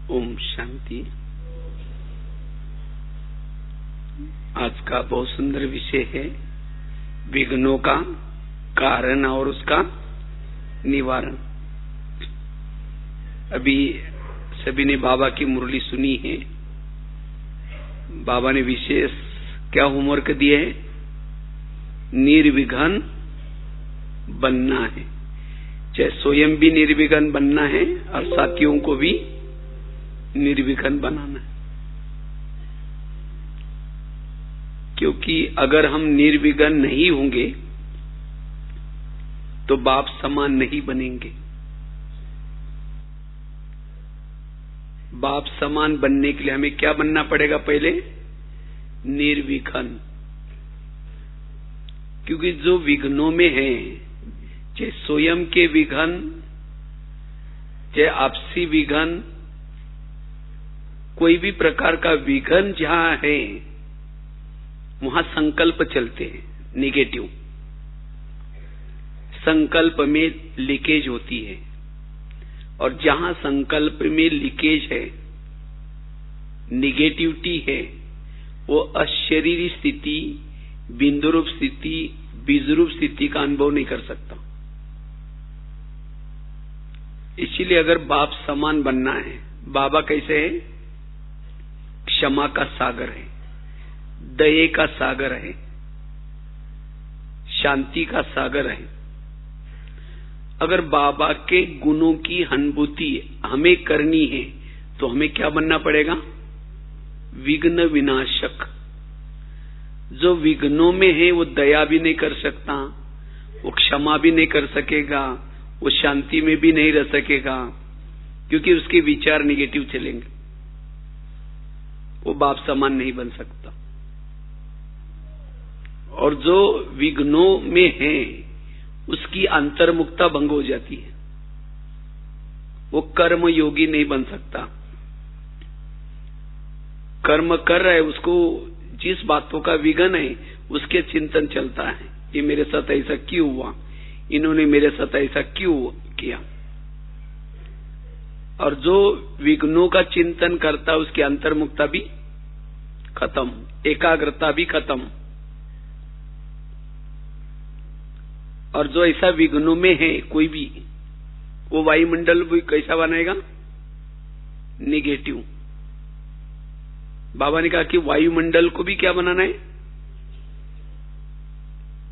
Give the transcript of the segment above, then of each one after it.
ओम शांति। आज का बहुत सुंदर विषय है विघ्नों का कारण और उसका निवारण। अभी सभी ने बाबा की मुरली सुनी है। बाबा ने विशेष क्या होमवर्क दिए है? निर्विघ्न बनना है, चाहे स्वयं भी निर्विघ्न बनना है और साथियों को भी निर्विघ्न बनाना है। क्योंकि अगर हम निर्विघ्न नहीं होंगे तो बाप समान नहीं बनेंगे। बाप समान बनने के लिए हमें क्या बनना पड़ेगा? पहले निर्विघ्न। क्योंकि जो विघ्नों में है, चाहे स्वयं के विघ्न, चाहे आपसी विघ्न, कोई भी प्रकार का विघ्न जहां है वहां संकल्प चलते हैं निगेटिव। संकल्प में लीकेज होती है और जहां संकल्प में लीकेज है, निगेटिविटी है, वो अशरीरी स्थिति, बिंदुरूप स्थिति, बीजरूप स्थिति का अनुभव नहीं कर सकता। इसीलिए अगर बाप समान बनना है, बाबा कैसे है? क्षमा का सागर है, दया का सागर है, शांति का सागर है। अगर बाबा के गुणों की अनुभूति हमें करनी है तो हमें क्या बनना पड़ेगा? विघ्न विनाशक। जो विघ्नों में है वो दया भी नहीं कर सकता, वो क्षमा भी नहीं कर सकेगा, वो शांति में भी नहीं रह सकेगा, क्योंकि उसके विचार निगेटिव चलेंगे। वो बाप समान नहीं बन सकता। और जो विघ्नों में है उसकी अंतर्मुखता भंग हो जाती है, वो कर्म योगी नहीं बन सकता। कर्म कर रहा है, उसको जिस बातों का विघ्न है उसके चिंतन चलता है, ये मेरे साथ ऐसा क्यों हुआ, इन्होंने मेरे साथ ऐसा क्यों किया। और जो विघ्नों का चिंतन करता है उसकी अंतर्मुखता भी खत्म, एकाग्रता भी खत्म। और जो ऐसा विघ्नों में है कोई भी, वो वायुमंडल भी कैसा बनाएगा? निगेटिव। बाबा ने कहा कि वायुमंडल को भी क्या बनाना है?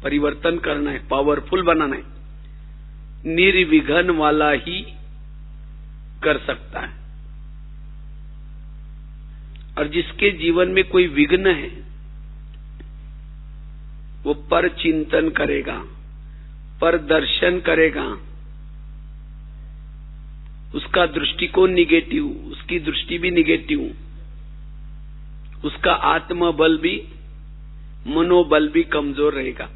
परिवर्तन करना है, पावरफुल बनाना है। निर्विघ्न वाला ही कर सकता है। और जिसके जीवन में कोई विघ्न है वो पर चिंतन करेगा, पर दर्शन करेगा। उसका दृष्टिकोण निगेटिव, उसकी दृष्टि भी निगेटिव, उसका आत्मबल भी, मनोबल भी कमजोर रहेगा।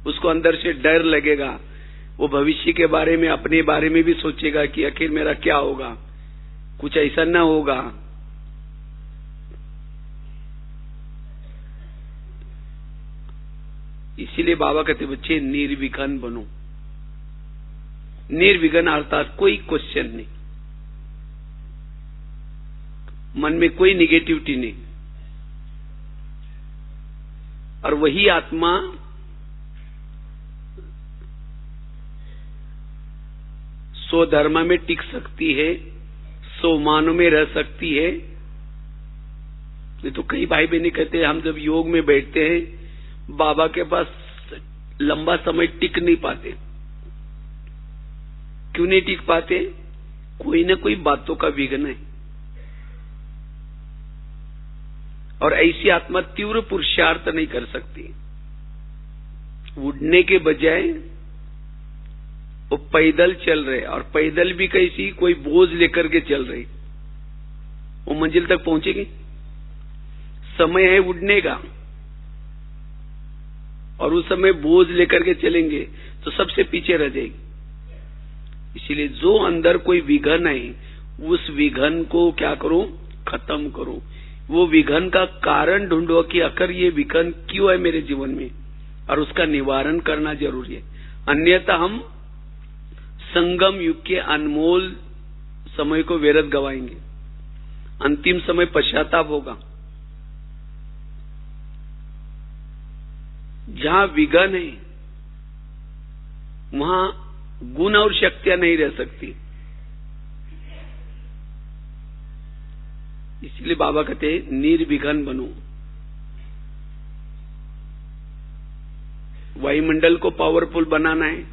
उसको अंदर से डर लगेगा, वो भविष्य के बारे में, अपने बारे में भी सोचेगा कि आखिर मेरा क्या होगा, कुछ ऐसा ना होगा। इसीलिए बाबा कहते बच्चे निर्विघ्न बनो। निर्विघ्न अर्थात कोई क्वेश्चन नहीं, मन में कोई निगेटिविटी नहीं। और वही आत्मा स्वधर्म में टिक सकती है, स्वमानों में रह सकती है। नहीं तो कई भाई बहनें कहते हैं हम जब योग में बैठते हैं बाबा के पास लंबा समय टिक नहीं पाते। क्यों नहीं टिक पाते? कोई ना कोई बातों का विघ्न है। और ऐसी आत्मा तीव्र पुरुषार्थ नहीं कर सकती। उड़ने के बजाय वो पैदल चल रहे, और पैदल भी कैसी? कोई बोझ लेकर के चल रहे। वो मंजिल तक पहुंचेगी? समय है उड़ने का, और उस समय बोझ लेकर के चलेंगे तो सबसे पीछे रह जाएगी। इसीलिए जो अंदर कोई विघ्न है उस विघ्न को क्या करो? खत्म करो। वो विघ्न का कारण ढूंढो कि आखिर ये विघ्न क्यों है मेरे जीवन में, और उसका निवारण करना जरूरी है। अन्यथा हम संगम युग के अनमोल समय को व्यर्थ गवाएंगे। अंतिम समय पश्चाताप होगा। जहां विघन है वहां गुण और शक्तियां नहीं रह सकती। इसलिए बाबा कहते हैं निर्विघन बनो। वायुमंडल को पावरफुल बनाना है,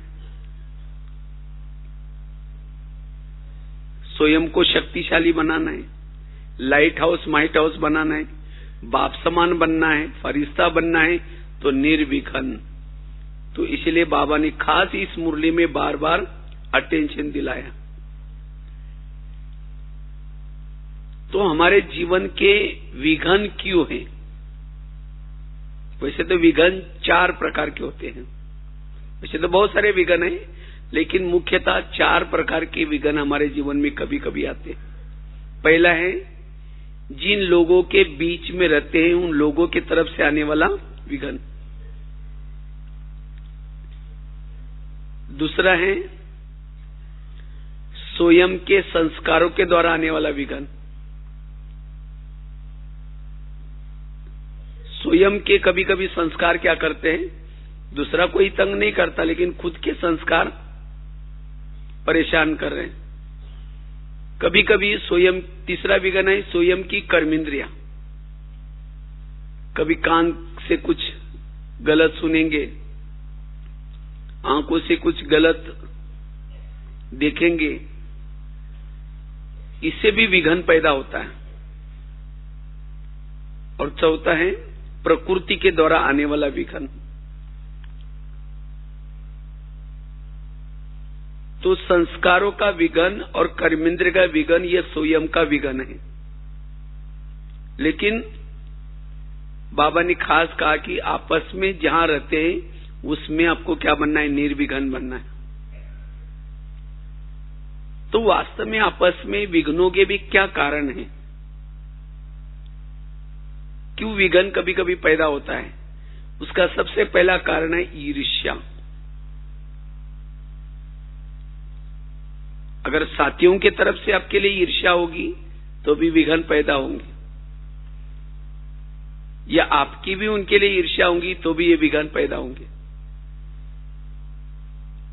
स्वयं को शक्तिशाली बनाना है, लाइट हाउस माइट हाउस बनाना है, बाप समान बनना है, फरिश्ता बनना है, तो निर्विघन। तो इसलिए बाबा ने खास इस मुरली में बार बार अटेंशन दिलाया। तो हमारे जीवन के विघन क्यों हैं? वैसे तो विघन 4 प्रकार के होते हैं। वैसे तो बहुत सारे विघन हैं, लेकिन मुख्यतः 4 प्रकार के विघन हमारे जीवन में कभी कभी आते हैं। पहला है जिन लोगों के बीच में रहते हैं उन लोगों की तरफ से आने वाला विघन। दूसरा है स्वयं के संस्कारों के द्वारा आने वाला विघन। स्वयं के कभी कभी संस्कार क्या करते हैं, दूसरा कोई तंग नहीं करता, लेकिन खुद के संस्कार परेशान कर रहे हैं। कभी कभी स्वयं, तीसरा विघन है स्वयं की कर्मेंद्रियां। कभी कान से कुछ गलत सुनेंगे, आंखों से कुछ गलत देखेंगे, इससे भी विघन पैदा होता है। और चौथा है प्रकृति के द्वारा आने वाला विघन। तो संस्कारों का विघन और कर्मेंद्र का विघन यह स्वयं का विघन है। लेकिन बाबा ने खास कहा कि आपस में जहां रहते हैं उसमें आपको क्या बनना है, निर्विघन बनना है। तो वास्तव में आपस में विघ्नों के भी क्या कारण हैं? क्यों विघन कभी कभी पैदा होता है? उसका सबसे पहला कारण है ईर्ष्या। अगर साथियों की तरफ से आपके लिए ईर्ष्या होगी तो भी विघन पैदा होंगे, या आपकी भी उनके लिए ईर्ष्या होंगी तो भी ये विघन पैदा होंगे।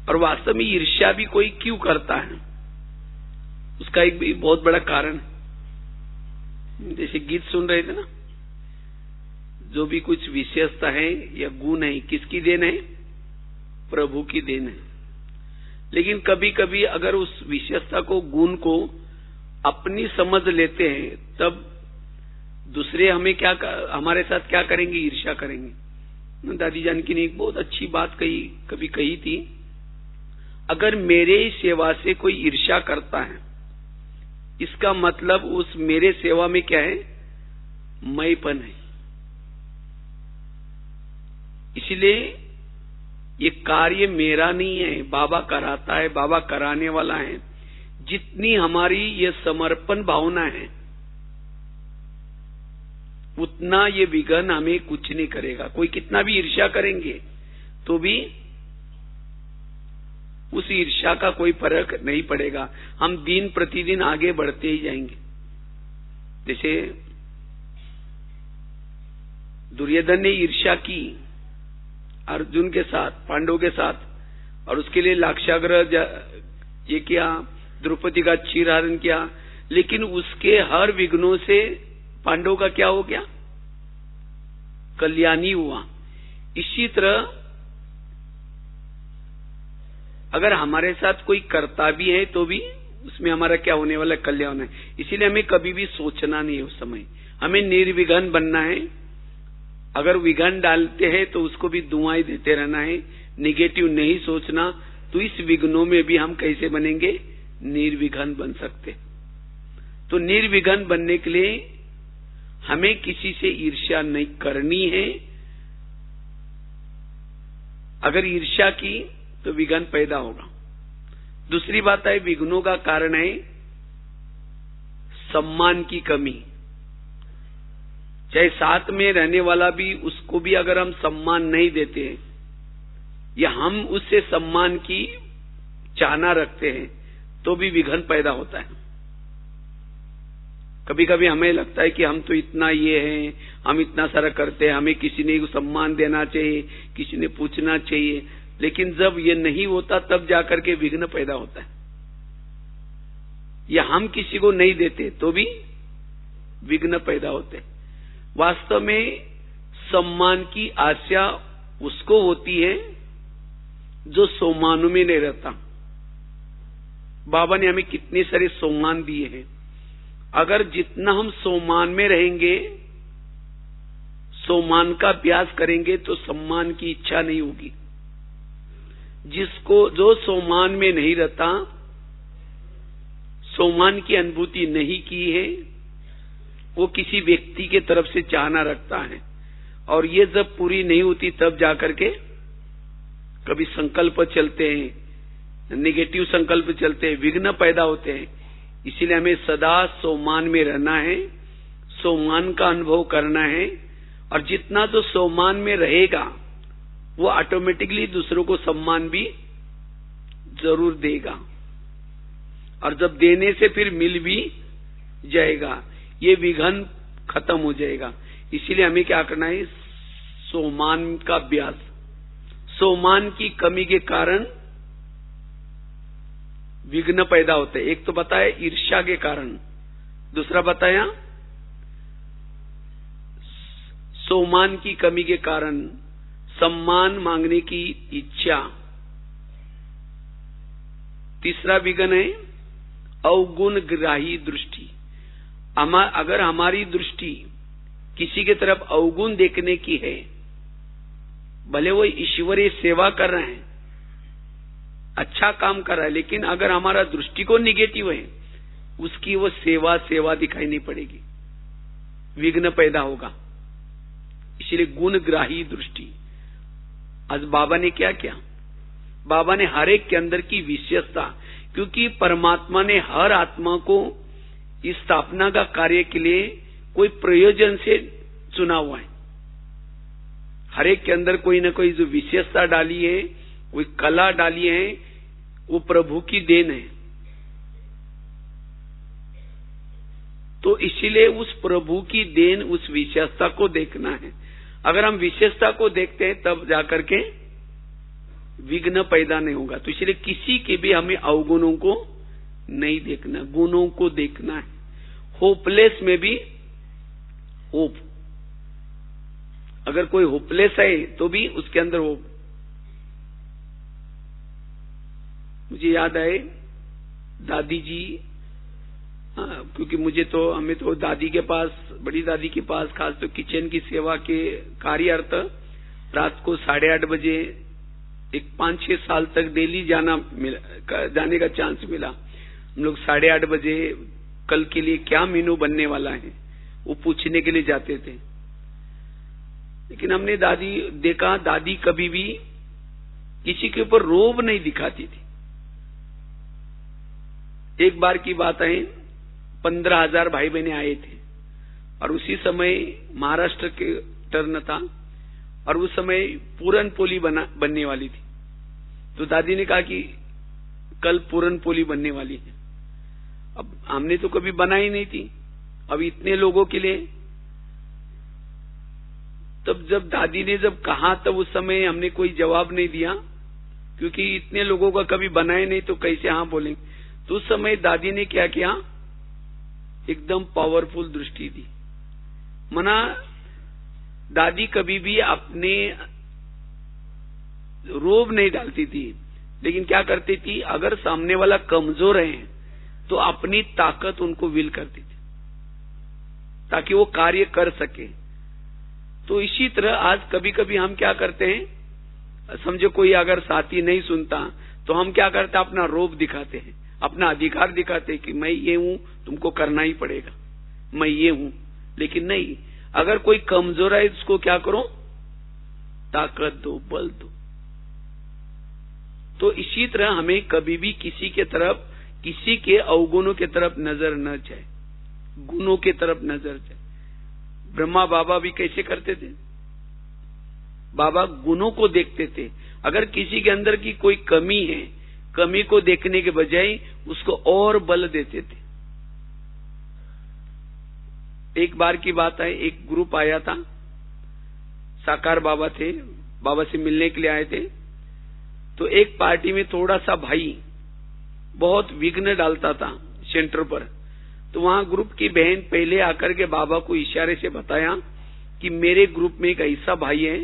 और वास्तव में ईर्ष्या भी कोई क्यों करता है, उसका एक भी बहुत बड़ा कारण है। जैसे गीत सुन रहे थे ना, जो भी कुछ विशेषता है या गुण है किसकी देन है? प्रभु की देन है। लेकिन कभी कभी अगर उस विशेषता को, गुण को अपनी समझ लेते हैं, तब दूसरे हमें क्या, हमारे साथ क्या करेंगे? ईर्ष्या करेंगे। दादी जानकी ने एक बहुत अच्छी बात कभी कही थी, अगर मेरे सेवा से कोई ईर्ष्या करता है, इसका मतलब उस मेरे सेवा में क्या है? मैंपन है। इसलिए ये कार्य मेरा नहीं है, बाबा कराता है, बाबा कराने वाला है। जितनी हमारी ये समर्पण भावना है उतना ये विघन हमें कुछ नहीं करेगा। कोई कितना भी ईर्ष्या करेंगे तो भी उस ईर्ष्या का कोई फर्क नहीं पड़ेगा। हम दिन प्रतिदिन आगे बढ़ते ही जाएंगे। जैसे दुर्योधन ने ईर्ष्या की अर्जुन के साथ, पांडवों के साथ, और उसके लिए लाक्षागृह ये किया, द्रौपदी का चीरहरण किया, लेकिन उसके हर विघ्नों से पांडवों का क्या हो गया? कल्याण ही हुआ। इसी तरह अगर हमारे साथ कोई करता भी है तो भी उसमें हमारा क्या होने वाला? कल्याण है। इसीलिए हमें कभी भी सोचना नहीं है उस समय, हमें निर्विघन बनना है। अगर विघन डालते हैं तो उसको भी दुआएं देते रहना है, निगेटिव नहीं सोचना। तो इस विघ्नों में भी हम कैसे बनेंगे? निर्विघन बन सकते। तो निर्विघन बनने के लिए हमें किसी से ईर्ष्या नहीं करनी है। अगर ईर्ष्या की तो विघन पैदा होगा। दूसरी बात है, विघ्नों का कारण है सम्मान की कमी। चाहे साथ में रहने वाला भी, उसको भी अगर हम सम्मान नहीं देते हैं या हम उससे सम्मान की चाहना रखते हैं तो भी विघन पैदा होता है। कभी कभी हमें लगता है कि हम तो इतना ये हैं, हम इतना सारा करते हैं, हमें किसी ने सम्मान देना चाहिए, किसी ने पूछना चाहिए, लेकिन जब ये नहीं होता तब जाकर के विघ्न पैदा होता है। या हम किसी को नहीं देते तो भी विघ्न पैदा होते हैं। वास्तव में सम्मान की आशा उसको होती है जो सम्मान में नहीं रहता। बाबा ने हमें कितने सारे सम्मान दिए हैं, अगर जितना हम सम्मान में रहेंगे, सम्मान का अभ्यास करेंगे तो सम्मान की इच्छा नहीं होगी। जिसको जो सम्मान में नहीं रहता, सम्मान की अनुभूति नहीं की है, वो किसी व्यक्ति के तरफ से चाहना रखता है, और ये जब पूरी नहीं होती तब जाकर के कभी संकल्प चलते हैं, नेगेटिव संकल्प चलते हैं, विघ्न पैदा होते हैं। इसीलिए हमें सदा सम्मान में रहना है, सम्मान का अनुभव करना है, और जितना तो सम्मान में रहेगा वो ऑटोमेटिकली दूसरों को सम्मान भी जरूर देगा, और जब देने से फिर मिल भी जाएगा, ये विघ्न खत्म हो जाएगा। इसीलिए हमें क्या करना है, सम्मान का अभ्यास। सम्मान की कमी के कारण विघ्न पैदा होते हैं। एक तो बताया ईर्ष्या के कारण, दूसरा बताया सम्मान की कमी के कारण सम्मान मांगने की इच्छा, तीसरा विघ्न है अवगुण ग्राही दृष्टि। अगर हमारी दृष्टि किसी की तरफ अवगुण देखने की है, भले वो ईश्वरीय सेवा कर रहे हैं, अच्छा काम कर रहा है, लेकिन अगर हमारा दृष्टिकोण निगेटिव है, उसकी वो सेवा दिखाई नहीं पड़ेगी, विघ्न पैदा होगा। इसलिए गुणग्राही दृष्टि। आज बाबा ने क्या किया, बाबा ने हर एक के अंदर की विशेषता, क्योंकि परमात्मा ने हर आत्मा को इस स्थापना का कार्य के लिए कोई प्रयोजन से चुना हुआ है। हर एक के अंदर कोई न कोई जो विशेषता डाली है, कोई कला डाली है, वो प्रभु की देन है। तो इसीलिए उस प्रभु की देन, उस विशेषता को देखना है। अगर हम विशेषता को देखते हैं तब जाकर के विघ्न पैदा नहीं होगा। तो इसलिए किसी के भी हमें अवगुणों को नहीं देखना, गुणों को देखना है। होपलेस में भी होप, अगर कोई होपलेस है तो भी उसके अंदर होप। मुझे याद आए दादी जी, क्योंकि हमें तो दादी के पास, बड़ी दादी के पास खास तो किचन की सेवा के कार्यार्थ रात को 8:30 बजे एक 5-6 साल तक डेली जाने का चांस मिला। हम लोग 8:30 बजे कल के लिए क्या मेनू बनने वाला है वो पूछने के लिए जाते थे। लेकिन हमने देखा दादी कभी भी किसी के ऊपर रोब नहीं दिखाती थी। एक बार की बात है, 15,000 भाई बहने आए थे, और उसी समय महाराष्ट्र के टर्न था, और उस समय पूरन पोली बनने वाली थी। तो दादी ने कहा कि कल पूरन पोली बनने वाली है। अब हमने तो कभी बनाई नहीं थी, अब इतने लोगों के लिए। तब जब दादी ने जब कहा तब उस समय हमने कोई जवाब नहीं दिया, क्योंकि इतने लोगों का कभी बनाए नहीं तो कैसे हाँ बोलेंगे। तो उस समय दादी ने क्या किया, एकदम पावरफुल दृष्टि दी। मना दादी कभी भी अपने रोब नहीं डालती थी, लेकिन क्या करती थी, अगर सामने वाला कमजोर है तो अपनी ताकत उनको विल करती थी ताकि वो कार्य कर सके। तो इसी तरह आज कभी कभी हम क्या करते हैं, समझो कोई अगर साथी नहीं सुनता तो हम क्या करते हैं, अपना रोब दिखाते हैं, अपना अधिकार दिखाते हैं कि मैं ये हूं, तुमको करना ही पड़ेगा, मैं ये हूं। लेकिन नहीं, अगर कोई कमजोर है उसको क्या करो, ताकत दो, बल दो। तो इसी तरह हमें कभी भी किसी के तरफ, किसी के अवगुणों के तरफ नजर न जाए, गुणों के तरफ नजर जाए। ब्रह्मा बाबा भी कैसे करते थे, बाबा गुणों को देखते थे। अगर किसी के अंदर की कोई कमी है, कमी को देखने के बजाय उसको और बल देते थे। एक बार की बात है, एक ग्रुप आया था, साकार बाबा थे, बाबा से मिलने के लिए आए थे। तो एक पार्टी में थोड़ा सा भाई बहुत विघ्न डालता था सेंटर पर। तो वहां ग्रुप की बहन पहले आकर के बाबा को इशारे से बताया कि मेरे ग्रुप में एक ऐसा भाई है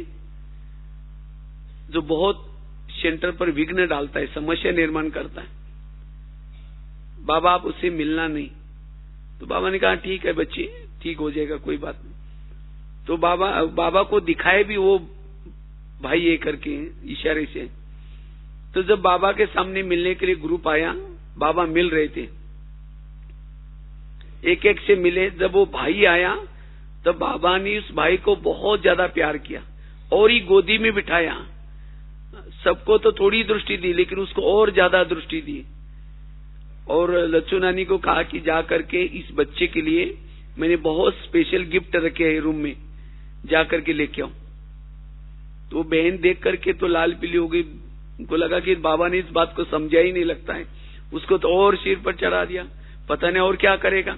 जो बहुत सेंटर पर विघ्न डालता है, समस्या निर्माण करता है, बाबा आप उससे मिलना नहीं। तो बाबा ने कहा ठीक है बच्चे, ठीक हो जाएगा, कोई बात नहीं। तो बाबा को दिखाए भी वो भाई ये करके इशारे से। तो जब बाबा के सामने मिलने के लिए ग्रुप आया, बाबा मिल रहे थे, एक एक से मिले। जब वो भाई आया तब बाबा ने उस भाई को बहुत ज्यादा प्यार किया और ही गोदी में बिठाया। सबको तो थोड़ी दृष्टि दी, लेकिन उसको और ज्यादा दृष्टि दी। और लच्छू नानी को कहा कि जा करके इस बच्चे के लिए मैंने बहुत स्पेशल गिफ्ट रखे हैं रूम में, जा करके लेके आओ। तो बहन देख करके तो लाल पीली हो गई, उनको लगा कि बाबा ने इस बात को समझा ही नहीं लगता है, उसको तो और सिर पर चढ़ा दिया, पता नहीं और क्या करेगा।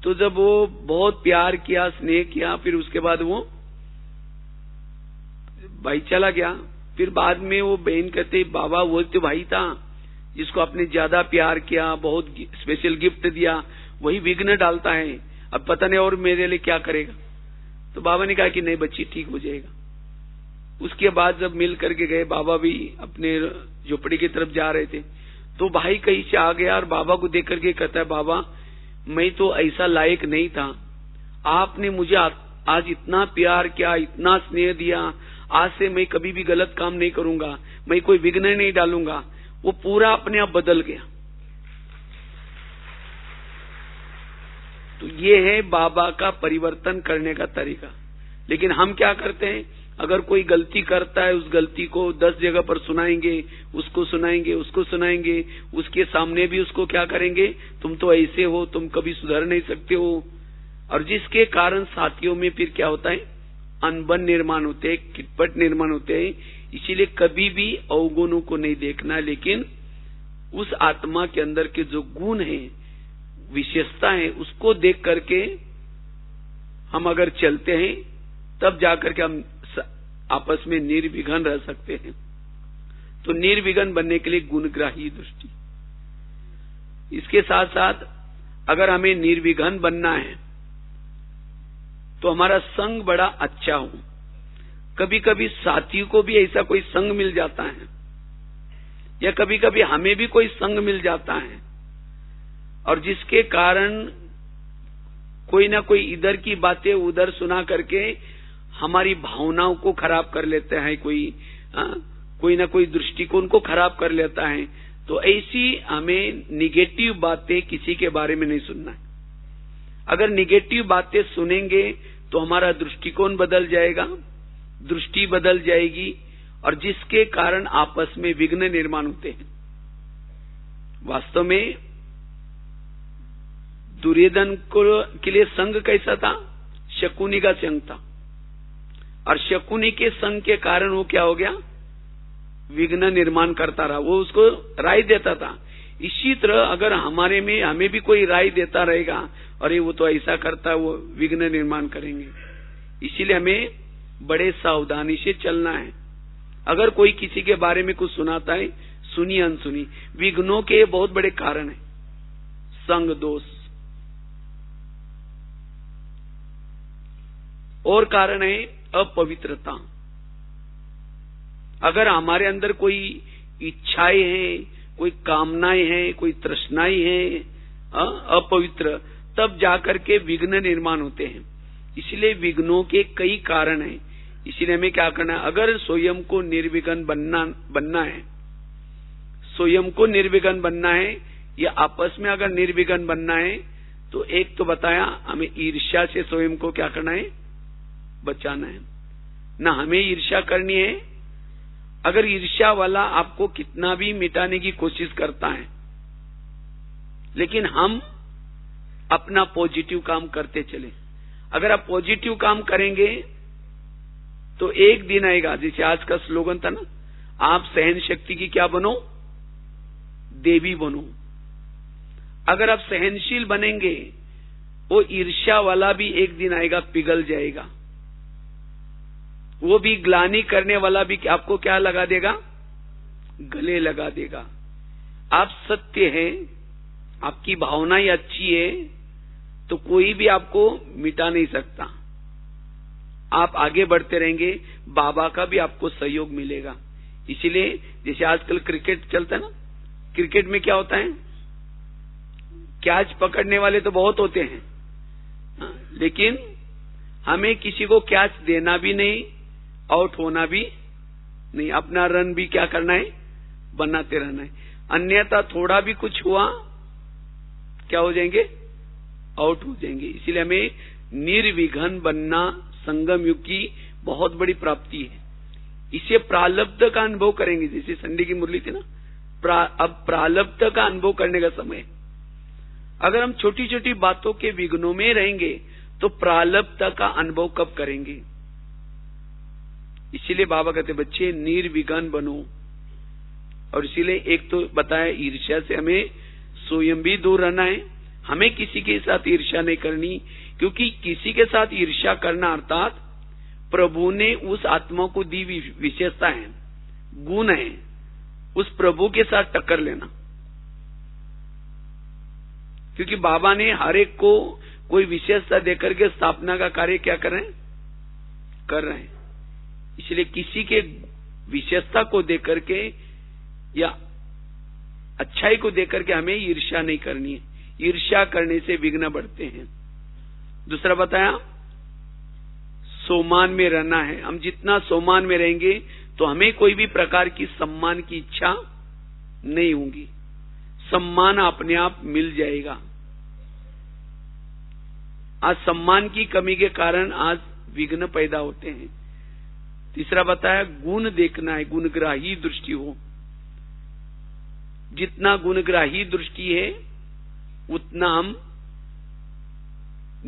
तो जब वो बहुत प्यार किया, स्नेह किया, फिर उसके बाद वो भाई चला गया। फिर बाद में वो बहन कहते बाबा वो तो भाई था जिसको आपने ज्यादा प्यार किया, बहुत स्पेशल गिफ्ट दिया, वही विघ्न डालता है, अब पता नहीं और मेरे लिए क्या करेगा। तो बाबा ने कहा कि नहीं बच्ची ठीक हो जाएगा। उसके बाद जब मिल करके गए, बाबा भी अपने झोपड़ी की तरफ जा रहे थे, तो भाई कहीं से आ गया और बाबा को देख करके कहता है बाबा मैं तो ऐसा लायक नहीं था, आपने मुझे आज इतना प्यार किया, इतना स्नेह दिया, आज से मैं कभी भी गलत काम नहीं करूंगा, मैं कोई विघ्न नहीं डालूंगा। वो पूरा अपने आप बदल गया। तो ये है बाबा का परिवर्तन करने का तरीका। लेकिन हम क्या करते हैं, अगर कोई गलती करता है उस गलती को 10 जगह पर सुनाएंगे, उसको सुनाएंगे, उसको सुनाएंगे, उसके सामने भी उसको क्या करेंगे, तुम तो ऐसे हो, तुम कभी सुधर नहीं सकते हो। और जिसके कारण साथियों में फिर क्या होता है, अनबन निर्माण होते हैं, किटपट निर्माण होते हैं। इसीलिए कभी भी अवगुणों को नहीं देखना, लेकिन उस आत्मा के अंदर के जो गुण है, विशेषता है, उसको देख करके हम अगर चलते हैं तब जाकर के हम आपस में निर्विघ्न रह सकते हैं। तो निर्विघ्न बनने के लिए गुणग्राही दृष्टि। इसके साथ साथ अगर हमें निर्विघ्न बनना है तो हमारा संग बड़ा अच्छा हो। कभी कभी साथियों को भी ऐसा कोई संग मिल जाता है, या कभी कभी हमें भी कोई संग मिल जाता है, और जिसके कारण कोई ना कोई इधर की बातें उधर सुना करके हमारी भावनाओं को खराब कर लेते हैं, कोई ना कोई दृष्टिकोण को खराब कर लेता है। तो ऐसी हमें निगेटिव बातें किसी के बारे में नहीं सुनना है। अगर निगेटिव बातें सुनेंगे तो हमारा दृष्टिकोण बदल जाएगा, दृष्टि बदल जाएगी, और जिसके कारण आपस में विघ्न निर्माण होते हैं। वास्तव में दुर्योधन के लिए संग कैसा था, शकुनी का संग था, और शकुनी के संग के कारण वो क्या हो गया, विघ्न निर्माण करता रहा, वो उसको राय देता था। इसी तरह अगर हमारे में हमें भी कोई राय देता रहेगा, अरे वो तो ऐसा करता है, वो विघ्न निर्माण करेंगे। इसीलिए हमें बड़े सावधानी से चलना है। अगर कोई किसी के बारे में कुछ सुनाता है, सुनी अनसुनी। विघ्नों के बहुत बड़े कारण है संग दोष, और कारण है अपवित्रता। अगर हमारे अंदर कोई इच्छाएं हैं, कोई कामनाएं हैं, कोई तृष्णाएं हैं अपवित्र, तब जाकर के विघ्न निर्माण होते हैं। इसलिए विघ्नों के कई कारण हैं। इसलिए हमें क्या करना है, अगर स्वयं को निर्विघ्न बनना है, स्वयं को निर्विघ्न बनना है, या आपस में अगर निर्विघ्न बनना है, तो एक तो बताया हमें ईर्ष्या से स्वयं को क्या करना है, बचाना है। ना हमें ईर्ष्या करनी है। अगर ईर्ष्या वाला आपको कितना भी मिटाने की कोशिश करता है, लेकिन हम अपना पॉजिटिव काम करते चले। अगर आप पॉजिटिव काम करेंगे तो एक दिन आएगा, जैसे आज का स्लोगन था ना, आप सहन शक्ति की क्या बनो, देवी बनो। अगर आप सहनशील बनेंगे वो ईर्ष्या वाला भी एक दिन आएगा, पिघल जाएगा। वो भी ग्लानि करने वाला भी आपको क्या लगा देगा? गले लगा देगा। आप सत्य हैं, आपकी भावनाएं अच्छी है, तो कोई भी आपको मिटा नहीं सकता। आप आगे बढ़ते रहेंगे, बाबा का भी आपको सहयोग मिलेगा। इसीलिए जैसे आजकल क्रिकेट चलता है ना, क्रिकेट में क्या होता है, कैच पकड़ने वाले तो बहुत होते हैं, लेकिन हमें किसी को कैच देना भी नहीं, आउट होना भी नहीं, अपना रन भी क्या करना है, बनाते रहना है। अन्यथा थोड़ा भी कुछ हुआ क्या हो जाएंगे, आउट हो जाएंगे। इसलिए हमें निर्विघ्न बनना संगम युग की बहुत बड़ी प्राप्ति है। इसे प्रालब्ध का अनुभव करेंगे, जैसे संडे की मुरली थी ना, अब प्रालब्ध का अनुभव करने का समय। अगर हम छोटी छोटी बातों के विघ्नों में रहेंगे तो प्रालब्ध का अनुभव कब करेंगे? इसीलिए बाबा कहते बच्चे निर्विघ्न बनो। और इसीलिए एक तो बताया, ईर्ष्या से हमें स्वयं भी दूर रहना है। हमें किसी के साथ ईर्ष्या नहीं करनी, क्योंकि किसी के साथ ईर्ष्या करना अर्थात प्रभु ने उस आत्मा को दी विशेषता है, गुण है, उस प्रभु के साथ टक्कर लेना। क्योंकि बाबा ने हर एक को कोई विशेषता देकर के स्थापना का कार्य क्या कर रहे हैं। इसलिए किसी के विशेषता को देकर के या अच्छाई को देकर के हमें ईर्ष्या नहीं करनी है। ईर्ष्या करने से विघ्न बढ़ते हैं। दूसरा बताया, सोमान में रहना है। हम जितना सोमान में रहेंगे तो हमें कोई भी प्रकार की सम्मान की इच्छा नहीं होगी, सम्मान अपने आप मिल जाएगा। आज सम्मान की कमी के कारण आज विघ्न पैदा होते हैं। तीसरा बताया, गुण देखना है, गुणग्राही दृष्टि हो। जितना गुणग्राही दृष्टि है उतना हम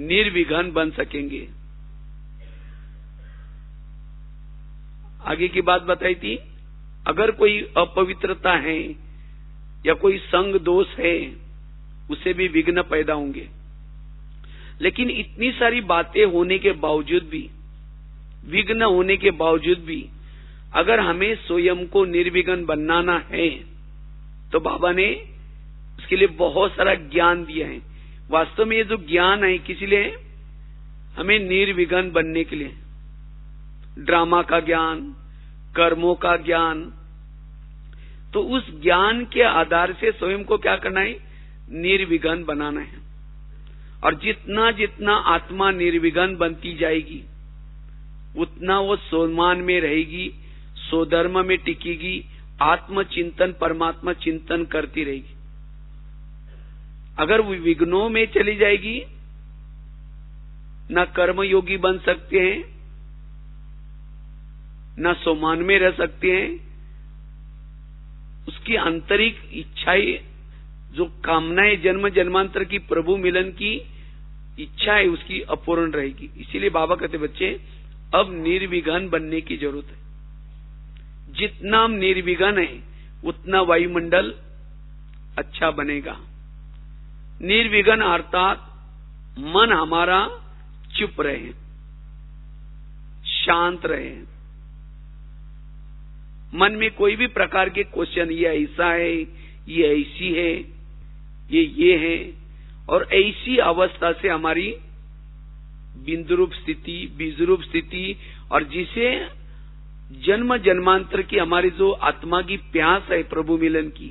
निर्विघ्न बन सकेंगे। आगे की बात बताई थी, अगर कोई अपवित्रता है या कोई संग दोष है, उसे भी विघ्न पैदा होंगे। लेकिन इतनी सारी बातें होने के बावजूद भी, विघ्न होने के बावजूद भी, अगर हमें स्वयं को निर्विघ्न बनाना है तो बाबा ने उसके लिए बहुत सारा ज्ञान दिया है। वास्तव में ये जो ज्ञान है, किस लिए? हमें निर्विघ्न बनने के लिए। ड्रामा का ज्ञान, कर्मों का ज्ञान। तो उस ज्ञान के आधार से स्वयं को क्या करना है? निर्विघ्न बनाना है। और जितना जितना आत्मा निर्विघ्न बनती जाएगी उतना वो सोमान में रहेगी, स्वधर्म में टिकेगी, आत्मचिंतन परमात्मा चिंतन करती रहेगी। अगर वो विघ्नों में चली जाएगी, ना कर्मयोगी बन सकते हैं, ना सोमान में रह सकते हैं। उसकी आंतरिक इच्छाएं, जो कामनाएं जन्म जन्मांतर की प्रभु मिलन की इच्छा है, उसकी अपूर्ण रहेगी। इसीलिए बाबा कहते बच्चे अब निर्विघ्न बनने की जरूरत है। जितना हम निर्विघ्न है उतना वायुमंडल अच्छा बनेगा। निर्विघ्न अर्थात मन हमारा चुप रहे, शांत रहे। मन में कोई भी प्रकार के क्वेश्चन, ये ऐसा है, ये ऐसी है, ये है, और ऐसी अवस्था से हमारी बिंदुरूप स्थिति, बीजरूप स्थिति, और जिसे जन्म जन्मांतर की हमारी जो आत्मा की प्यास है प्रभु मिलन की,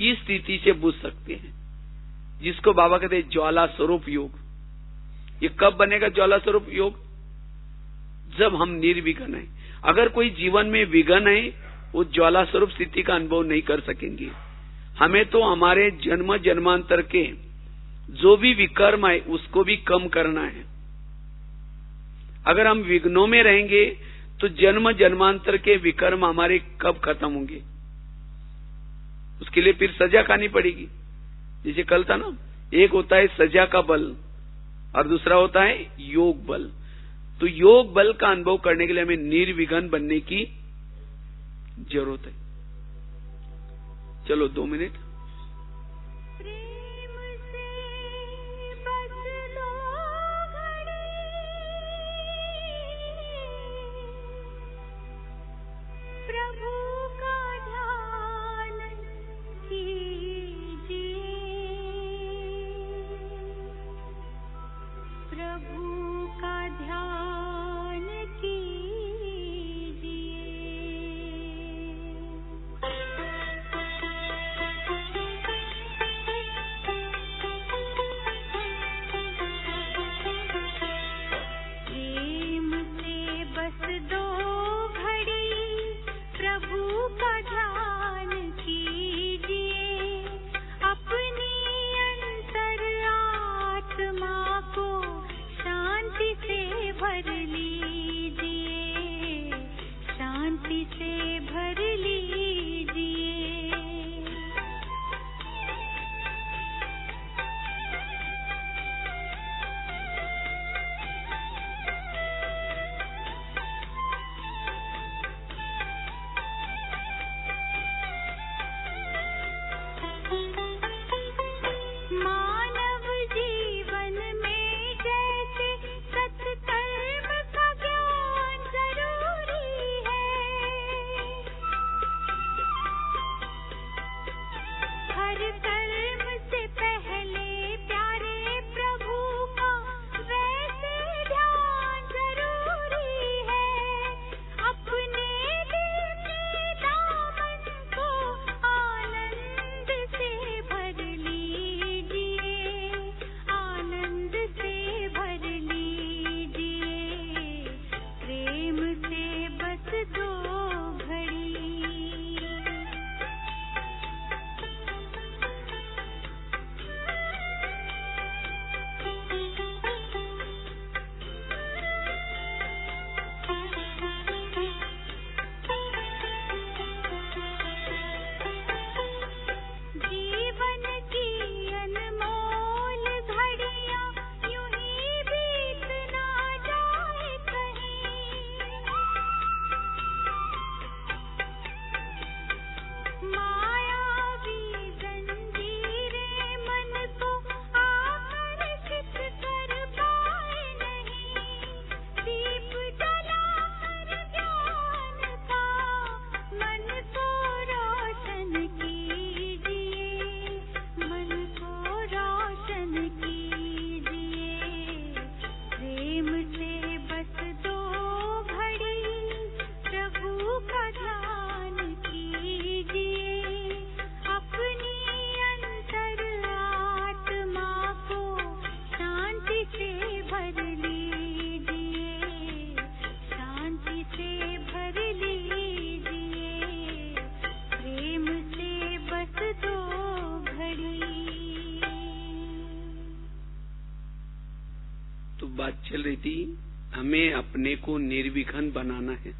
इस स्थिति से बुझ सकते हैं, जिसको बाबा कहते हैं ज्वाला स्वरूप योग। ये कब बनेगा ज्वाला स्वरूप योग? जब हम निर्विघ्न है। अगर कोई जीवन में विघ्न है, वो ज्वाला स्वरूप स्थिति का अनुभव नहीं कर सकेंगे। हमें तो हमारे जन्म जन्मांतर के जो भी विकर्म है उसको भी कम करना है। अगर हम विघ्नों में रहेंगे तो जन्म जन्मांतर के विकर्म हमारे कब खत्म होंगे? उसके लिए फिर सजा खानी पड़ेगी। जैसे कल था ना, एक होता है सजा का बल और दूसरा होता है योग बल। तो योग बल का अनुभव करने के लिए हमें निर्विघ्न बनने की जरूरत है। चलो 2 मिनट। प्रेम से बस बात चल रही थी, हमें अपने को निर्विघ्न बनाना है।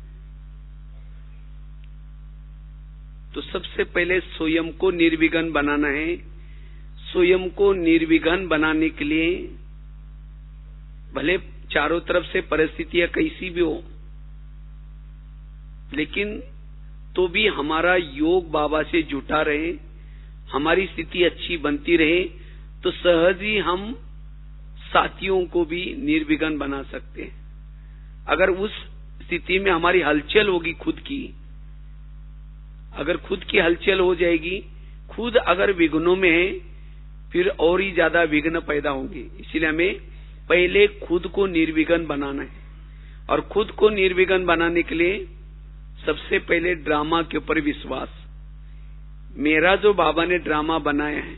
तो सबसे पहले स्वयं को निर्विघ्न बनाना है। स्वयं को निर्विघ्न बनाने के लिए भले चारों तरफ से परिस्थितियां कैसी भी हो, लेकिन तो भी हमारा योग बाबा से जुटा रहे, हमारी स्थिति अच्छी बनती रहे, तो सहज ही हम साथियों को भी निर्विघ्न बना सकते हैं। अगर उस स्थिति में हमारी हलचल होगी खुद की, अगर खुद की हलचल हो जाएगी, खुद अगर विघ्नों में है, फिर और ही ज्यादा विघ्न पैदा होंगे। इसलिए हमें पहले खुद को निर्विघ्न बनाना है। और खुद को निर्विघ्न बनाने के लिए सबसे पहले ड्रामा के ऊपर विश्वास। मेरा जो बाबा ने ड्रामा बनाया है,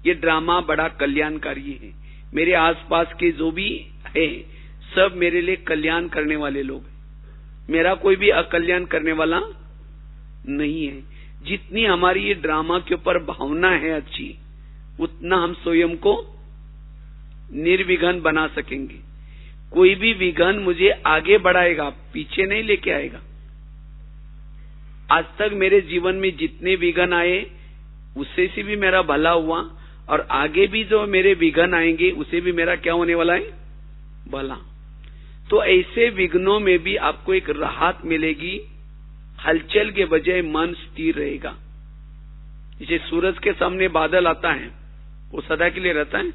ये ड्रामा बड़ा कल्याणकारी है। मेरे आसपास के जो भी है, सब मेरे लिए कल्याण करने वाले लोग हैं। मेरा कोई भी अकल्याण करने वाला नहीं है। जितनी हमारी ये ड्रामा के ऊपर भावना है अच्छी, उतना हम स्वयं को निर्विघ्न बना सकेंगे। कोई भी विघ्न मुझे आगे बढ़ाएगा, पीछे नहीं लेके आएगा। आज तक मेरे जीवन में जितने विघ्न आए, उससे से भी मेरा भला हुआ, और आगे भी जो मेरे विघ्न आएंगे, उसे भी मेरा क्या होने वाला है? भला। तो ऐसे विघ्नों में भी आपको एक राहत मिलेगी। हलचल के बजाय मन स्थिर रहेगा। जैसे सूरज के सामने बादल आता है, वो सदा के लिए रहता है,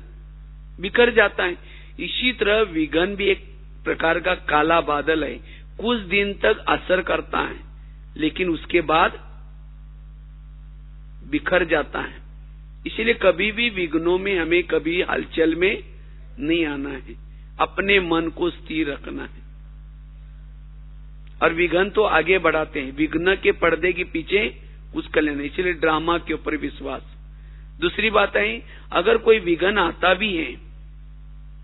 बिखर जाता है। इसी तरह विघ्न भी एक प्रकार का काला बादल है, कुछ दिन तक असर करता है, लेकिन उसके बाद बिखर जाता है। इसलिए कभी भी विघ्नों में हमें कभी हलचल में नहीं आना है, अपने मन को स्थिर रखना है। और विघ्न तो आगे बढ़ाते हैं, विघ्न के पर्दे के पीछे कुछ कल्याण। इसलिए ड्रामा के ऊपर विश्वास। दूसरी बात है, अगर कोई विघ्न आता भी है,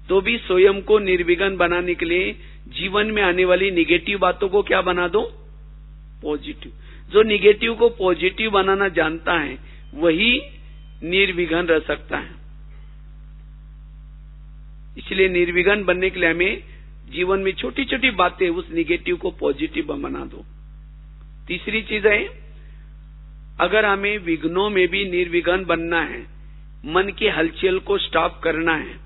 तो भी स्वयं को निर्विघ्न बनाने के लिए जीवन में आने वाली निगेटिव बातों को क्या बना दो? पॉजिटिव। जो निगेटिव को पॉजिटिव बनाना जानता है, वही निर्विघ्न रह सकता है। इसलिए निर्विघ्न बनने के लिए हमें जीवन में छोटी छोटी बातें उस निगेटिव को पॉजिटिव बना दो। तीसरी चीज है, अगर हमें विघ्नों में भी निर्विघ्न बनना है, मन की हलचल को स्टॉप करना है,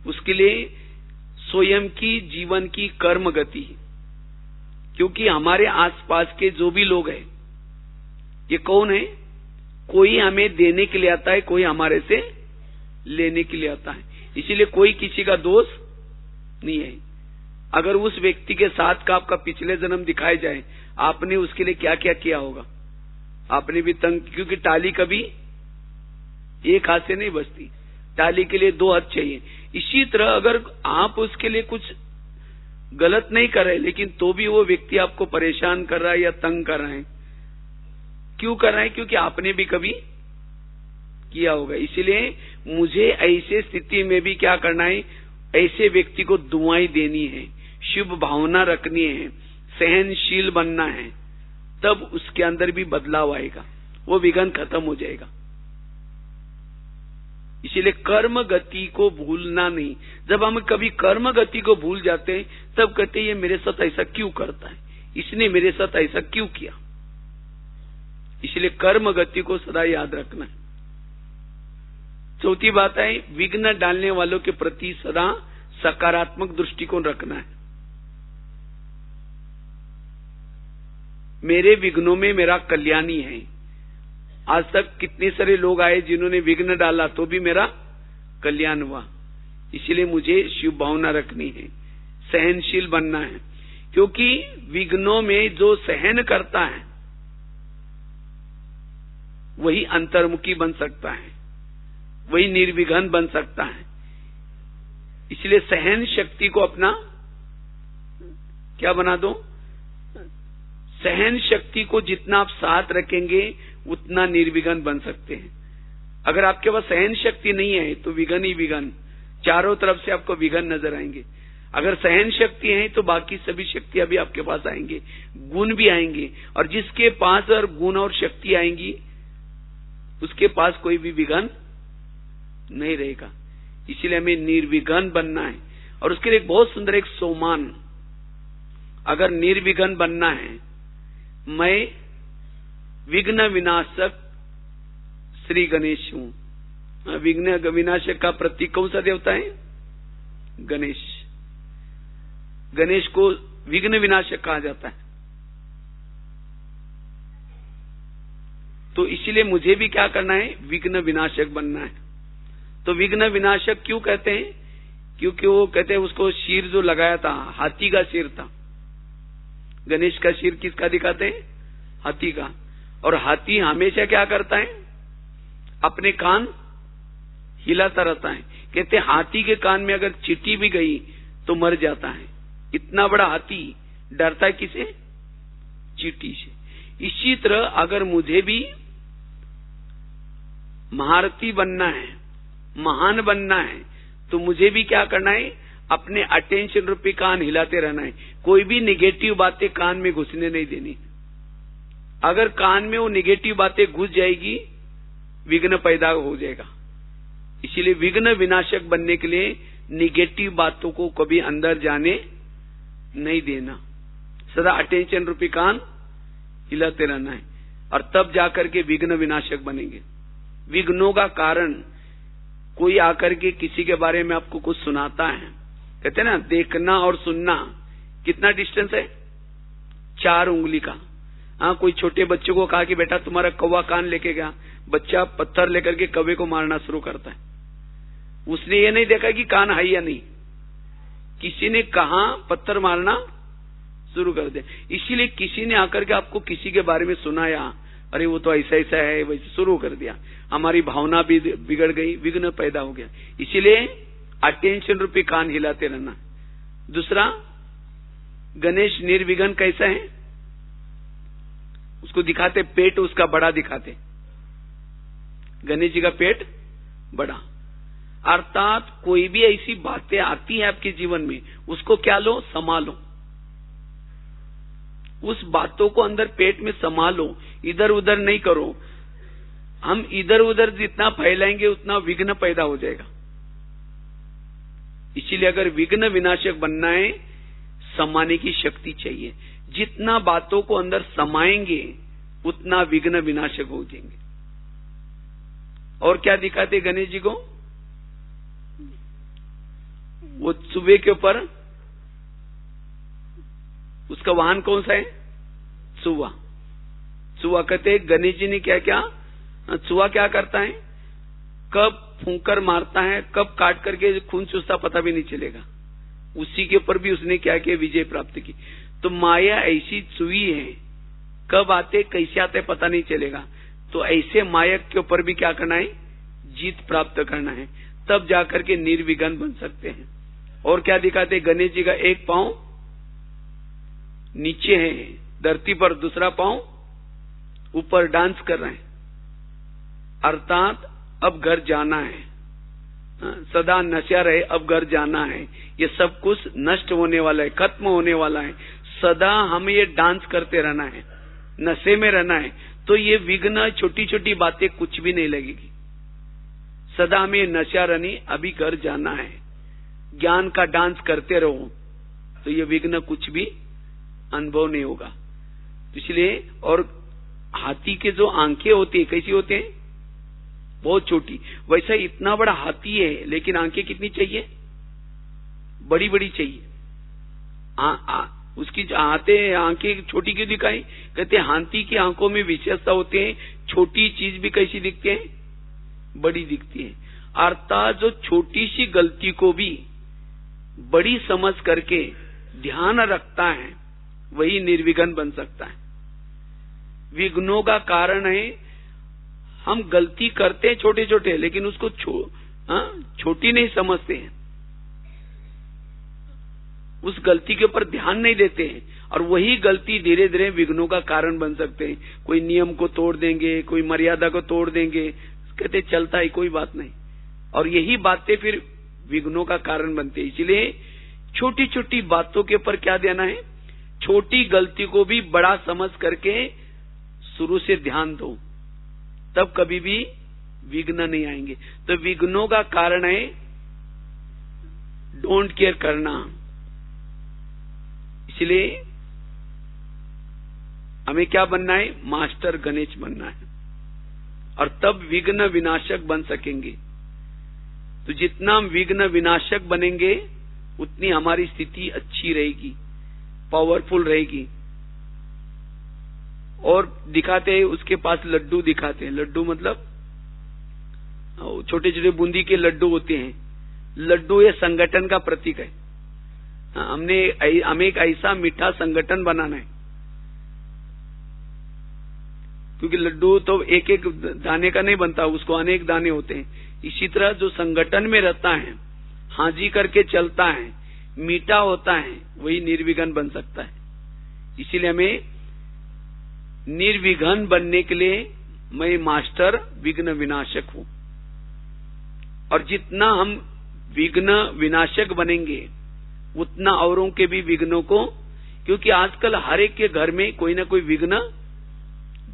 उसके लिए स्वयं की जीवन की कर्म गति। क्योंकि हमारे आसपास के जो भी लोग हैं, ये कौन है? कोई हमें देने के लिए आता है, कोई हमारे से लेने के लिए आता है। इसीलिए कोई किसी का दोष नहीं है। अगर उस व्यक्ति के साथ का आपका पिछले जन्म दिखाया जाए, आपने उसके लिए क्या क्या किया होगा, आपने भी तंग, क्योंकि टाली कभी एक हाथ से नहीं बजती, टाली के लिए दो हाथ चाहिए। इसी तरह अगर आप उसके लिए कुछ गलत नहीं कर रहे, लेकिन तो भी वो व्यक्ति आपको परेशान कर रहा है या तंग कर रहा है, क्यों कर रहा है? क्योंकि आपने भी कभी किया होगा। इसलिए मुझे ऐसे स्थिति में भी क्या करना है, ऐसे व्यक्ति को दुआएं देनी है, शुभ भावना रखनी है, सहनशील बनना है, तब उसके अंदर भी बदलाव आएगा, वो विघ्न खत्म हो जाएगा। इसीलिए कर्म गति को भूलना नहीं। जब हम कभी कर्म गति को भूल जाते हैं, तब कहते ये मेरे साथ ऐसा क्यों करता है, इसने मेरे साथ ऐसा क्यों किया। इसलिए कर्म गति को सदा याद रखना है। चौथी बात है, विघ्न डालने वालों के प्रति सदा सकारात्मक दृष्टिकोण रखना है। मेरे विघ्नों में मेरा कल्याणी है। आज तक कितने सारे लोग आए जिन्होंने विघ्न डाला तो भी मेरा कल्याण हुआ। इसलिए मुझे शुभ भावना रखनी है, सहनशील बनना है, क्योंकि विघ्नों में जो सहन करता है वही अंतर्मुखी बन सकता है, वही निर्विघ्न बन सकता है। इसलिए सहन शक्ति को अपना क्या बना दो, सहन शक्ति को जितना आप साथ रखेंगे उतना निर्विघ्न बन सकते हैं। अगर आपके पास सहन शक्ति नहीं है तो विघ्न ही विघ्न, चारों तरफ से आपको विघ्न नजर आएंगे। अगर सहन शक्ति है तो बाकी सभी शक्तियां भी आपके पास आएंगे, गुण भी आएंगे, और जिसके पास और गुण और शक्ति आएंगी उसके पास कोई भी विघ्न नहीं रहेगा। इसीलिए हमें निर्विघ्न बनना है। और उसके लिए बहुत सुंदर एक सोमान, अगर निर्विघ्न बनना है, मैं विघ्न विनाशक श्री गणेश हूं। विघ्न विनाशक का प्रतीक कौन सा देवता है? गणेश। गणेश को विघ्न विनाशक कहा जाता है। तो इसीलिए मुझे भी क्या करना है, विघ्न विनाशक बनना है। तो विघ्न विनाशक क्यों कहते हैं? क्योंकि वो कहते हैं उसको शीर जो लगाया था हाथी का शीर था। गणेश का शीर किसका दिखाते हैं? हाथी का। और हाथी हमेशा क्या करता है? अपने कान हिलाता रहता है। कहते हैं हाथी के कान में अगर चींटी भी गई तो मर जाता है। इतना बड़ा हाथी डरता है किसे? चींटी से। इसी तरह अगर मुझे भी महारथी बनना है, महान बनना है, तो मुझे भी क्या करना है? अपने अटेंशन रूपी कान हिलाते रहना है। कोई भी निगेटिव बातें कान में घुसने नहीं देनी। अगर कान में वो निगेटिव बातें घुस जाएगी, विघ्न पैदा हो जाएगा। इसीलिए विघ्न विनाशक बनने के लिए निगेटिव बातों को कभी अंदर जाने नहीं देना, सदा अटेंशन रूपी कान हिलाते रहना है, और तब जाकर के विघ्न विनाशक बनेंगे। विघ्नों का कारण, कोई आकर के किसी के बारे में आपको कुछ सुनाता है, कहते हैं ना, देखना और सुनना कितना डिस्टेंस है? 4 उंगली का। हाँ, कोई छोटे बच्चे को कहा कि बेटा तुम्हारा कौवा कान लेके गया, बच्चा पत्थर लेकर के कौवे को मारना शुरू करता है। उसने ये नहीं देखा कि कान है या नहीं, किसी ने कहा पत्थर मारना शुरू कर दिया। इसीलिए किसी ने आकर के आपको किसी के बारे में सुनाया, अरे वो तो ऐसा ऐसा है, वैसे शुरू कर दिया, हमारी भावना भी बिगड़ गई, विघ्न पैदा हो गया। इसीलिए अटेंशन रूपी कान हिलाते रहना। दूसरा, गणेश निर्विघ्न कैसा है? उसको दिखाते पेट उसका बड़ा दिखाते। गणेश जी का पेट बड़ा, अर्थात कोई भी ऐसी बातें आती है आपके जीवन में, उसको क्या लो? संभालो। उस बातों को अंदर पेट में संभालो, इधर उधर नहीं करो। हम इधर उधर जितना फैलाएंगे उतना विघ्न पैदा हो जाएगा। इसीलिए अगर विघ्न विनाशक बनना है, समाने की शक्ति चाहिए। जितना बातों को अंदर समाएंगे उतना विघ्न विनाशक हो जाएंगे। और क्या दिखाते गणेश जी को? वो सुबह के ऊपर, उसका वाहन कौन सा है? सुवा। सुवा कहते गणेश जी ने क्या क्या? चूहा क्या करता है, कब फूंकर मारता है, कब काट करके खून चूसता पता भी नहीं चलेगा। उसी के ऊपर भी उसने क्या किया, विजय प्राप्त की। तो माया ऐसी चूही है, कब आते कैसे आते पता नहीं चलेगा। तो ऐसे मायक के ऊपर भी क्या करना है, जीत प्राप्त करना है, तब जाकर के निर्विघ्न बन सकते हैं। और क्या दिखाते, गणेश जी का एक पांव नीचे है धरती पर, दूसरा पांव ऊपर डांस कर रहे हैं, अर्थात अब घर जाना है, सदा नशा रहे अब घर जाना है। ये सब कुछ नष्ट होने वाला है, खत्म होने वाला है। सदा हमें ये डांस करते रहना है, नशे में रहना है। तो ये विघ्न, छोटी छोटी बातें कुछ भी नहीं लगेगी। सदा हमें नशा रहनी, अभी घर जाना है, ज्ञान का डांस करते रहो, तो ये विघ्न कुछ भी अनुभव नहीं होगा। इसलिए, और हाथी के जो आंखें होती है कैसी होते हैं, बहुत छोटी। वैसा इतना बड़ा हाथी है, लेकिन आंखें कितनी चाहिए, बड़ी बड़ी चाहिए। उसकी आंखें छोटी क्यों दिखाई, कहते हाथी की आंखों में विशेषता होते हैं, छोटी चीज भी कैसी दिखती है, बड़ी दिखती है। अर्थात जो छोटी सी गलती को भी बड़ी समझ करके ध्यान रखता है, वही निर्विघ्न बन सकता है। विघ्नों का कारण है हम गलती करते हैं छोटे छोटे, लेकिन उसको छोटी नहीं समझते हैं, उस गलती के ऊपर ध्यान नहीं देते हैं, और वही गलती धीरे धीरे विघ्नों का कारण बन सकते हैं। कोई नियम को तोड़ देंगे, कोई मर्यादा को तोड़ देंगे, कहते चलता है कोई बात नहीं, और यही बातें फिर विघ्नों का कारण बनते हैं। इसलिए छोटी छोटी बातों के ऊपर क्या देना है, छोटी गलती को भी बड़ा समझ करके शुरू से ध्यान दो, तब कभी भी विघ्न नहीं आएंगे। तो विघ्नों का कारण है डोंट केयर करना। इसलिए हमें क्या बनना है, मास्टर गणेश बनना है, और तब विघ्न विनाशक बन सकेंगे। तो जितना हम विघ्न विनाशक बनेंगे, उतनी हमारी स्थिति अच्छी रहेगी, पावरफुल रहेगी। और दिखाते हैं उसके पास लड्डू दिखाते हैं, लड्डू मतलब छोटे छोटे बूंदी के लड्डू होते हैं। लड्डू ये संगठन का प्रतीक है। हमें एक ऐसा मीठा संगठन बनाना है, क्योंकि लड्डू तो एक एक दाने का नहीं बनता, उसको अनेक दाने होते हैं। इसी तरह जो संगठन में रहता है, हाजी करके चलता है, मीठा होता है, वही निर्विघ्न बन सकता है। इसीलिए हमें निर्विघ्न बनने के लिए मैं मास्टर विघ्न विनाशक हूं। और जितना हम विघ्न विनाशक बनेंगे, उतना औरों के भी विघ्नों को, क्योंकि आजकल हर एक के घर में कोई ना कोई विघ्न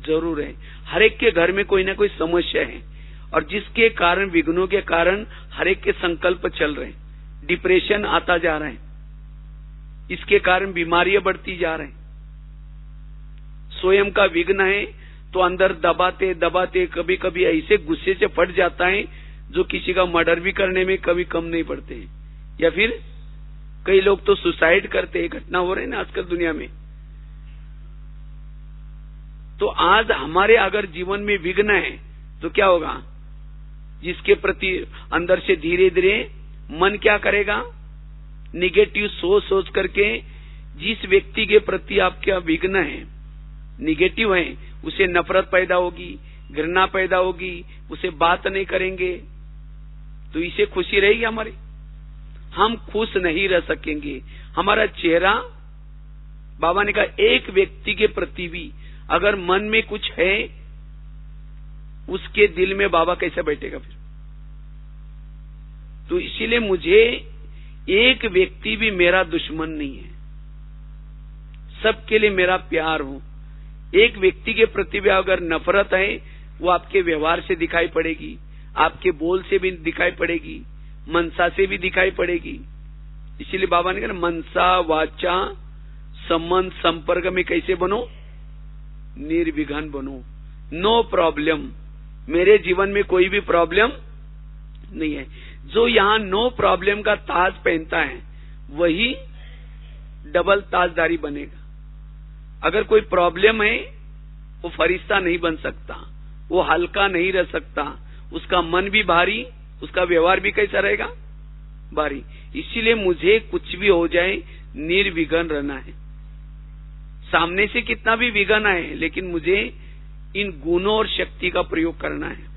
जरूर है, हर एक के घर में कोई ना कोई समस्या है, और जिसके कारण, विघ्नों के कारण हर एक के संकल्प चल रहे हैं, डिप्रेशन आता जा रहा है, इसके कारण बीमारियां बढ़ती जा रहे हैं। स्वयं का विघ्न है तो अंदर दबाते दबाते कभी कभी ऐसे गुस्से से फट जाता है, जो किसी का मर्डर भी करने में कभी कम नहीं पड़ते हैं, या फिर कई लोग तो सुसाइड करते हैं, घटना हो रही है ना आजकल दुनिया में। तो आज हमारे अगर जीवन में विघ्न है तो क्या होगा, जिसके प्रति अंदर से धीरे धीरे मन क्या करेगा, निगेटिव सोच करके, जिस व्यक्ति के प्रति आपका विघ्न है, निगेटिव है, उसे नफरत पैदा होगी, घृणा पैदा होगी, उसे बात नहीं करेंगे, तो इसे खुशी रहेगी हमारी, हम खुश नहीं रह सकेंगे। हमारा चेहरा, बाबा ने कहा एक व्यक्ति के प्रति भी अगर मन में कुछ है, उसके दिल में बाबा कैसे बैठेगा फिर। तो इसीलिए मुझे एक व्यक्ति भी मेरा दुश्मन नहीं है, सबके लिए मेरा प्यार हो। एक व्यक्ति के प्रति भी अगर नफरत है, वो आपके व्यवहार से दिखाई पड़ेगी, आपके बोल से भी दिखाई पड़ेगी, मनसा से भी दिखाई पड़ेगी। इसीलिए बाबा ने कहा मनसा वाचा संबंध संपर्क में कैसे बनो, निर्विघ्न बनो, नो प्रॉब्लम। मेरे जीवन में कोई भी प्रॉब्लम नहीं है। जो यहाँ नो प्रॉब्लम का ताज पहनता है, वही डबल ताजदारी बनेगा। अगर कोई प्रॉब्लम है, वो फरिश्ता नहीं बन सकता, वो हल्का नहीं रह सकता, उसका मन भी भारी, उसका व्यवहार भी कैसा रहेगा, भारी। इसीलिए मुझे कुछ भी हो जाए निर्विघ्न रहना है। सामने से कितना भी विघ्न आए, लेकिन मुझे इन गुणों और शक्ति का प्रयोग करना है।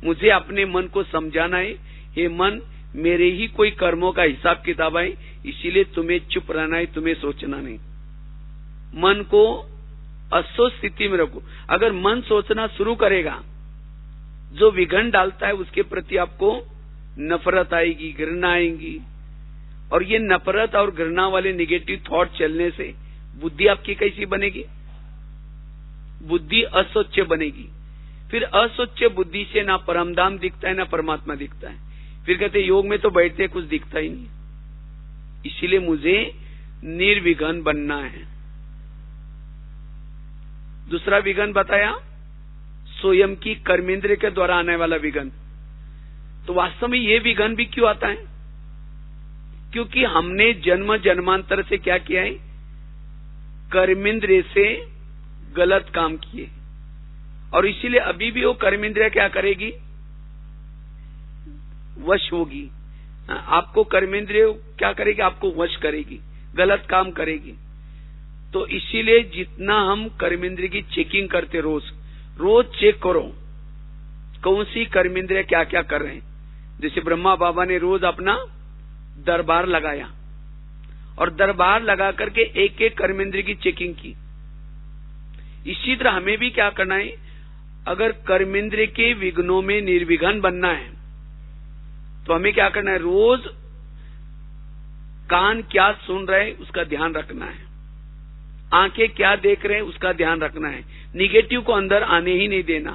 मुझे अपने मन को समझाना है, हे मन, मेरे ही कोई कर्मों का हिसाब किताब है, इसीलिए तुम्हें चुप रहना है, तुम्हें सोचना नहीं। मन को असोच स्थिति में रखो। अगर मन सोचना शुरू करेगा, जो विघ्न डालता है उसके प्रति आपको नफरत आएगी, घृणा आएगी, और ये नफरत और घृणा वाले निगेटिव थॉट चलने से बुद्धि आपकी कैसी बनेगी, बुद्धि अस्वच्छ बनेगी। फिर अस्वच्छ बुद्धि से ना परमधाम दिखता है ना परमात्मा दिखता है। फिर कहते योग में तो बैठते कुछ दिखता ही नहीं। इसीलिए मुझे निर्विघ्न बनना है। दूसरा विघ्न बताया, स्वयं की कर्मेंद्रिय के द्वारा आने वाला विघ्न। तो वास्तव में ये विघ्न भी क्यों आता है? क्योंकि हमने जन्म जन्मांतर से क्या किया है, कर्मेंद्रिय से गलत काम किए, और इसीलिए अभी भी वो कर्मेंद्रिय क्या करेगी, वश होगी। आपको कर्मेंद्रिय क्या करेगी, आपको वश करेगी, गलत काम करेगी। तो इसीलिए जितना हम कर्मेंद्रिय की चेकिंग करते, रोज चेक करो कौन सी कर्मेंद्रिय क्या क्या कर रहे हैं। जैसे ब्रह्मा बाबा ने रोज अपना दरबार लगाया, और दरबार लगा करके एक एक कर्मेंद्रिय की चेकिंग की। इसी तरह हमें भी क्या करना है, अगर कर्मेंद्रिय के विघ्नों में निर्विघ्न बनना है तो हमें क्या करना है, रोज कान क्या सुन रहे उसका ध्यान रखना है, आंखें क्या देख रहे हैं उसका ध्यान रखना है, निगेटिव को अंदर आने ही नहीं देना।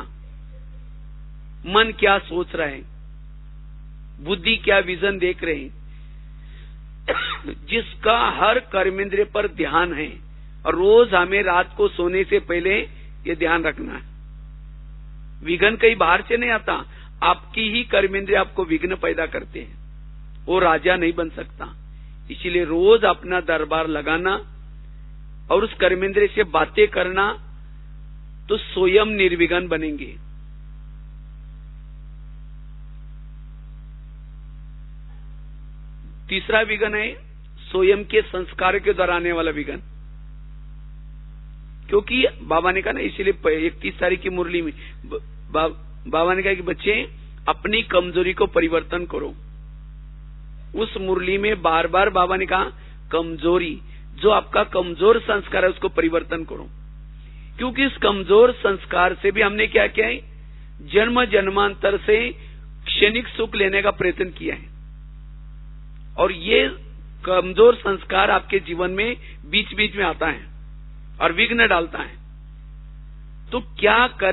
मन क्या सोच रहा है, बुद्धि क्या विजन देख रहे हैं, जिसका हर कर्मेंद्रिय पर ध्यान है। और रोज हमें रात को सोने से पहले ये ध्यान रखना है। विघ्न कहीं बाहर से नहीं आता, आपकी ही कर्मेंद्रिय आपको विघ्न पैदा करते हैं। वो राजा नहीं बन सकता। इसीलिए रोज अपना दरबार लगाना और उस कर्मेंद्रिय से बातें करना, तो स्वयं निर्विघ्न बनेंगे। तीसरा विघ्न है स्वयं के संस्कार के द्वारा आने वाला विघ्न। क्योंकि बाबा ने कहा ना, इसीलिए 31 तारीख की मुरली में बाबा ने कहा कि बच्चे अपनी कमजोरी को परिवर्तन करो। उस मुरली में बार बार बाबा ने कहा कमजोरी, जो आपका कमजोर संस्कार है उसको परिवर्तन करो। क्योंकि इस कमजोर संस्कार से भी हमने क्या किया है, जन्म जन्मांतर से क्षणिक सुख लेने का प्रयत्न किया है, और ये कमजोर संस्कार आपके जीवन में बीच बीच में आता है और विघ्न डालता है। तो क्या कर